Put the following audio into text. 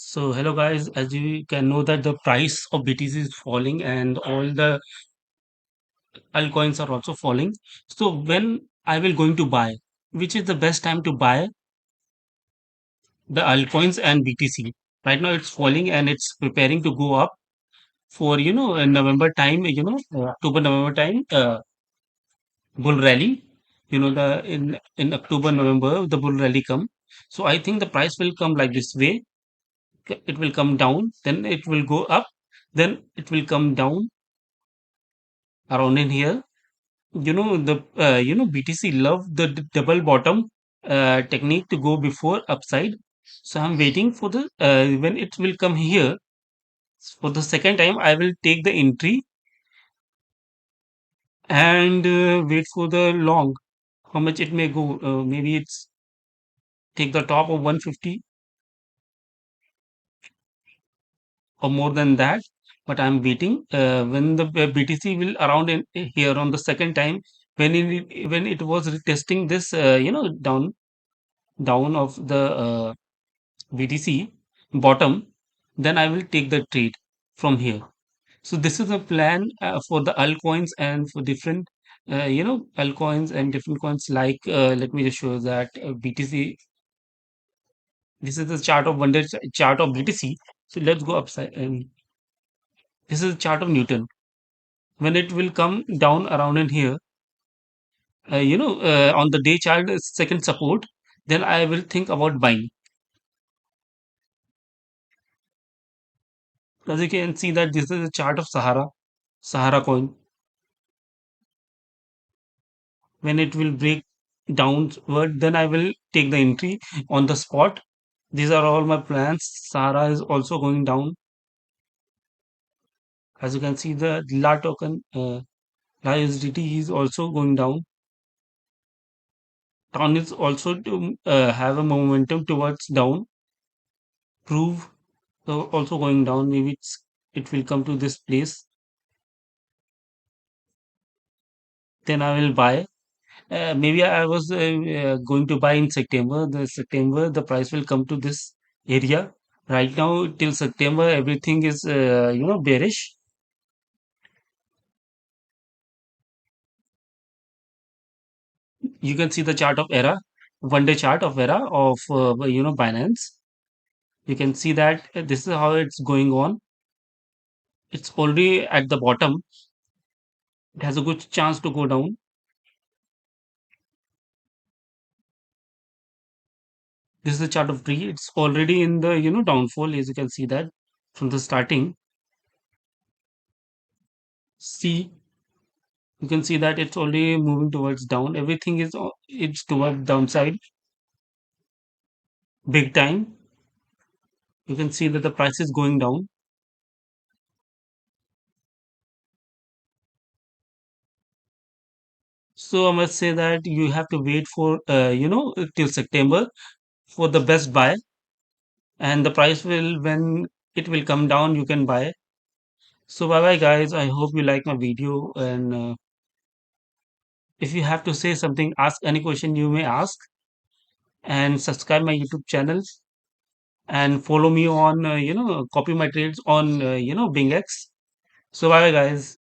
So hello guys, as you can know that the price of BTC is falling and all the altcoins are also falling. So when I will going to buy, which is the best time to buy the altcoins and BTC? Right now it's falling and it's preparing to go up for in November time, October November time, bull rally. The in October November the bull rally come. So I think the price will come like this way. It will come down, then it will go up, then it will come down around in here. BTC love the double bottom technique to go before upside. So I'm waiting for the when it will come here for the second time. I will take the entry and wait for the long. How much it may go? Maybe it's take the top of 150 or more than that. But I'm waiting when the BTC will around in here on the second time when it was retesting this down of the BTC bottom, then I will take the trade from here. So this is a plan for the altcoins and for different, altcoins and different coins like, let me just show you that BTC. This is the chart of one day chart of BTC. So let's go upside. This is the chart of Newton. When it will come down around in here, on the day chart, second support, then I will think about buying. As you can see that this is a chart of Sahara coin. When it will break downward, then I will take the entry on the spot. These are all my plans. Sahara is also going down. As you can see, the La token, La USDT is also going down. Town is also to have a momentum towards down. Prove also going down. Maybe it will come to this place. Then I will buy. Maybe I was going to buy in September. The price will come to this area. Right now, till September, everything is bearish. You can see the chart of ERA, one day chart of ERA of Binance. You can see that this is how it's going on. It's already at the bottom. It has a good chance to go down. This is the chart of tree. It's already in the downfall, as you can see that from the starting. See, you can see that it's already moving towards down. Everything is it's towards downside big time. You can see that the price is going down. So I must say that you have to wait for till September for the best buy, and the price will when it will come down you can buy. So bye bye guys. I hope you like my video, and if you have to say something, ask any question you may ask, and subscribe my YouTube channel and follow me on copy my trades on BingX. So bye bye guys.